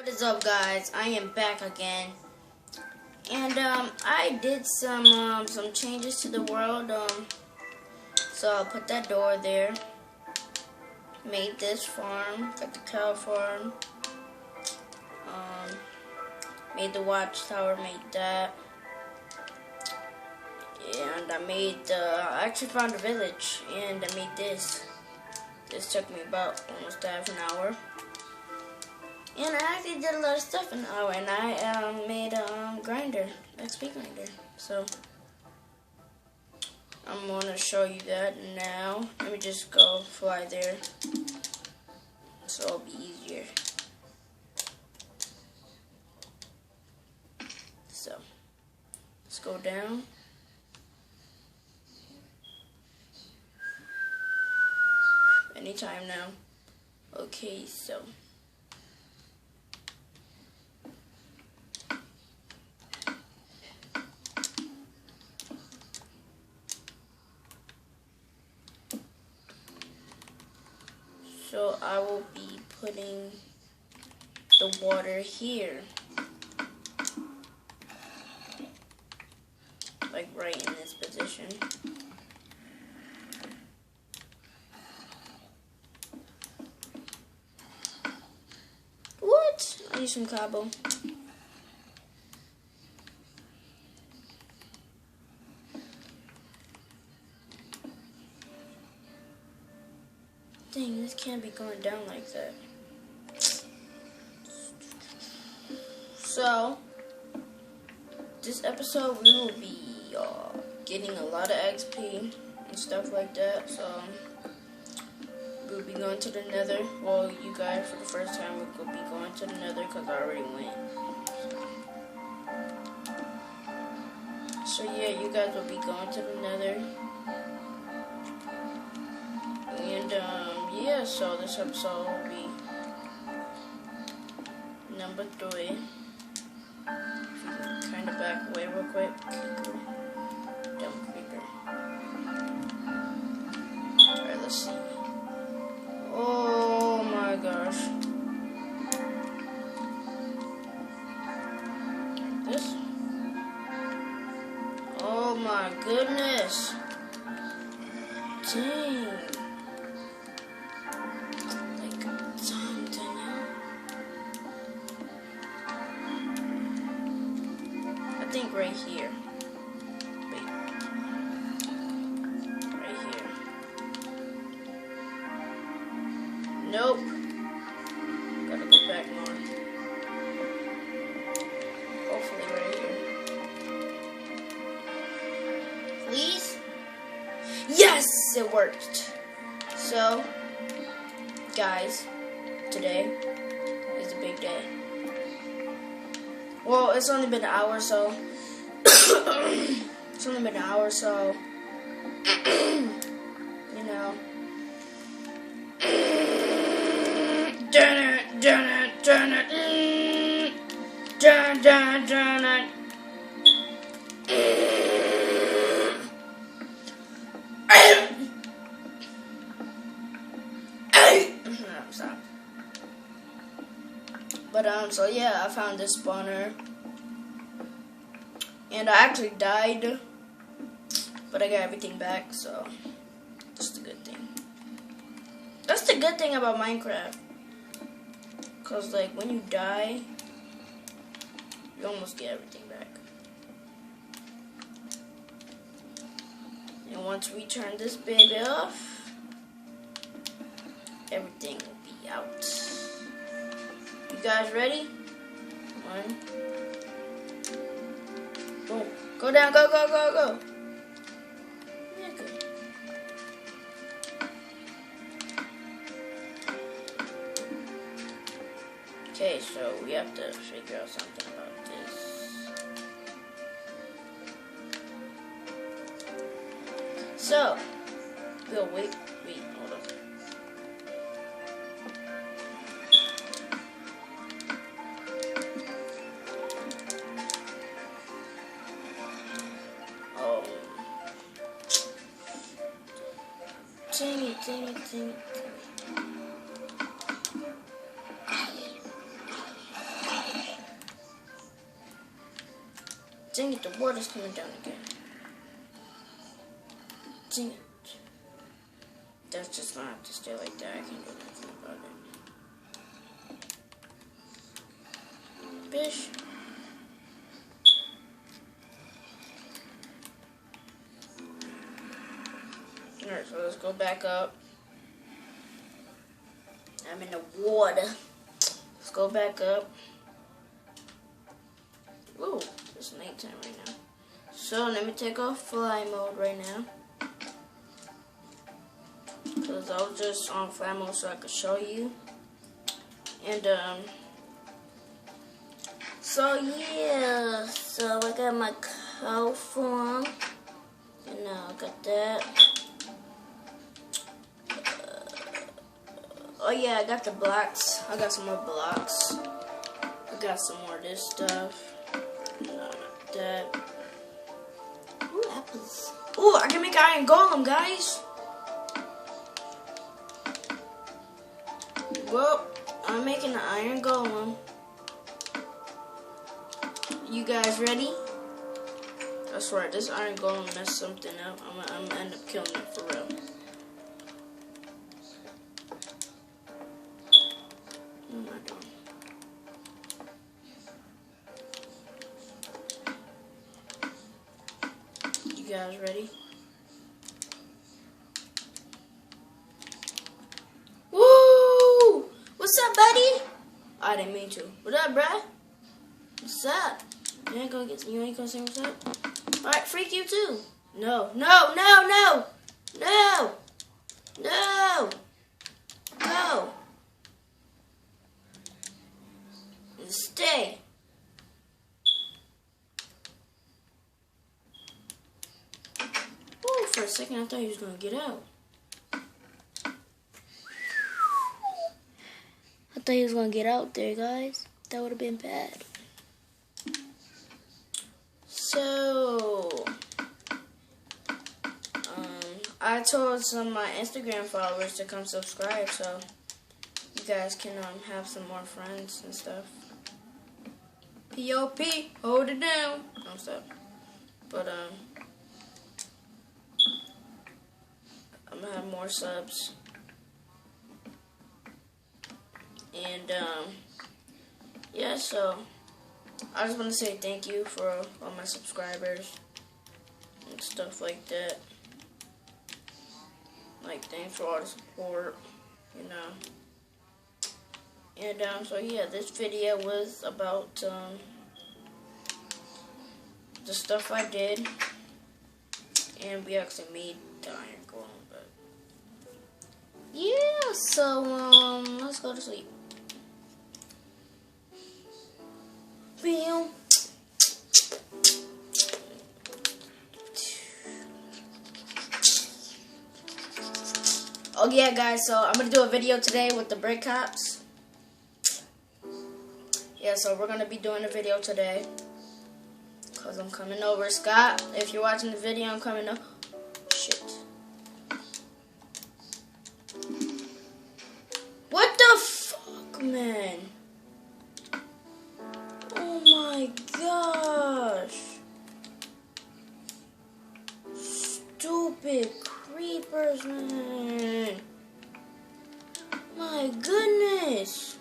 What is up, guys? I am back again, and I did some changes to the world. So I'll put that door there. Made this farm, got the cow farm. Made the watchtower, made that, and I actually found a village, and I made this. This took me about almost half an hour. And I actually did a lot of stuff in an hour, and I made a grinder, XP grinder. So I'm gonna show you that now. Let me just go fly there, so it'll be easier. So let's go down. Anytime now. Okay, so. So I will be putting the water here, like right in this position. What? I need some cobble. Dang, this can't be going down like that. So, this episode we will be getting a lot of XP and stuff like that. So, we'll be going to the nether. Well, you guys, for the first time, we'll be going to the nether because I already went. So, yeah, you guys will be going to the nether. And, yeah, so this episode will be number 3. Kind of back away real quick. Creeper. Dumb creeper. Alright, let's see. Oh my gosh. This? Oh my goodness. Dang. I think right here. Wait. Right here. Nope. Gotta go back more. Hopefully right here. Please? Yes! It worked. So, guys, today is a big day. Well, it's only been an hour, so it's only been an hour, so you know. Dun it, dun it, dun it, dun dun dun it. Stop. But so yeah, I found this spawner, and I actually died, but I got everything back, so that's the good thing. That's the good thing about Minecraft, cause like when you die, you almost get everything back. And once we turn this baby off, everything will be out. You guys ready? 1. Boom. Go down, go, go, go, go. Yeah, good. Okay, so we have to figure out something about this. So, we'll wait, hold on. Dang it, dang it, dang it. Dang it, the water's coming down again. Dang it. That's just gonna have to stay like that. I can't do nothing about it. Bish. Alright, so let's go back up. I'm in the water. Let's go back up. Ooh, it's nighttime right now. So let me take off fly mode right now. Because I was just on fly mode so I could show you. And so yeah, so I got my cow farm. And now I got that. Oh yeah, I got the blocks. I got some more blocks. I got some more of this stuff. No, not that. Ooh, apples. Ooh, I can make an iron golem, guys. Well, I'm making an iron golem. You guys ready? That's right, this iron golem messed something up. I'm gonna end up killing it for real. What am I doing? You guys ready? Woo! What's up, buddy? I didn't mean to. What up, bruh? What's up? You ain't gonna say what's up? Alright, freak you too. No, no, no, no! No! No! No! Stay. Ooh, for a second I thought he was gonna get out. I thought he was gonna get out there, guys. That would have been bad. So, I told some of my Instagram followers to come subscribe, so you guys can have some more friends and stuff. P.O.P. Hold it down. No, stop. But I'm gonna have more subs. And yeah, so I just want to say thank you for all my subscribers and stuff like that. Like, thanks for all the support, you know. And so yeah, this video was about the stuff I did, and we actually made the iron golem. But yeah, so let's go to sleep. Bam. Oh yeah, guys, so I'm gonna do a video today with the brick cops. Yeah, so we're gonna be doing a video today, cause I'm coming over. Scott, if you're watching the video, I'm coming over. Shit. What the fuck, man? Oh my gosh. Stupid creepers, man. My goodness.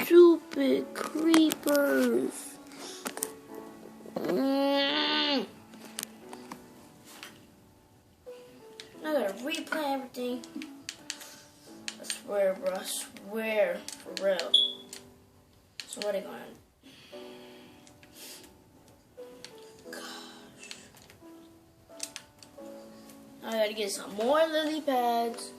Stupid creepers. I gotta replay everything. I swear, bro. I swear. For real. So what are they going to... Gosh. I gotta get some more lily pads.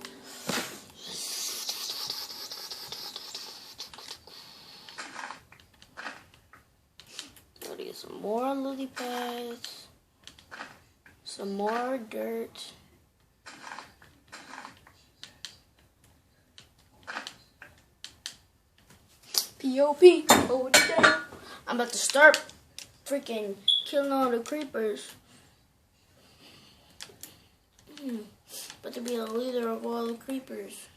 Gotta get some more lily pads. Some more dirt. P.O.P. Hold it down. I'm about to start freaking killing all the creepers. About to be a leader of all the creepers.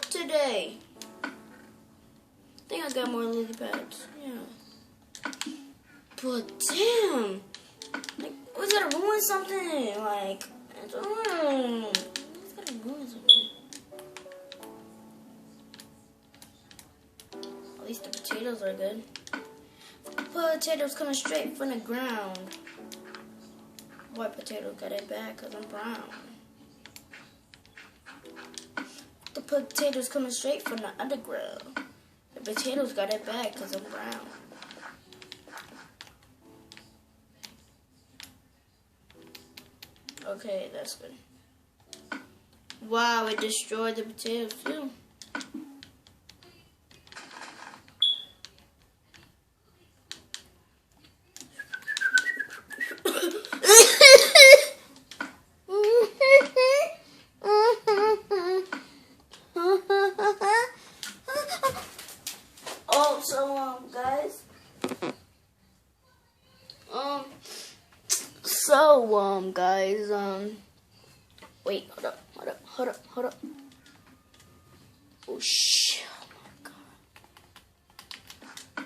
today. I think I got more lily pads. Yeah. But damn. Like, we gotta ruin something. Like, it's gotta ruin something. At least the potatoes are good. Potatoes coming straight from the ground. White potato got it back because I'm brown. The potatoes coming straight from the underground. The potatoes got it back because I'm brown. Okay, that's good. Wow, it destroyed the potatoes too. Guys, wait, hold up. Oh, shit, oh my God.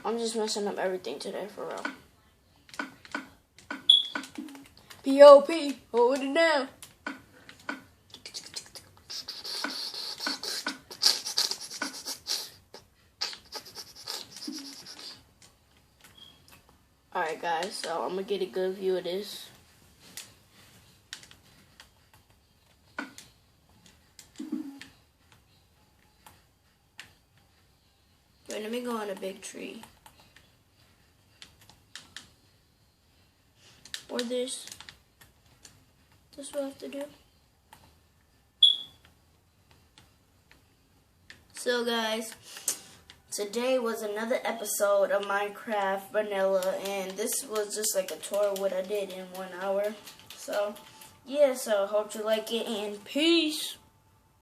I'm just messing up everything today, for real. P.O.P., hold it down. Alright, guys, so I'm gonna get a good view of this. Wait, let me go on a big tree. Or this. This is what I have to do. So guys, today was another episode of Minecraft Vanilla, and this was just like a tour of what I did in 1 hour. So, yeah, so I hope you like it, and peace!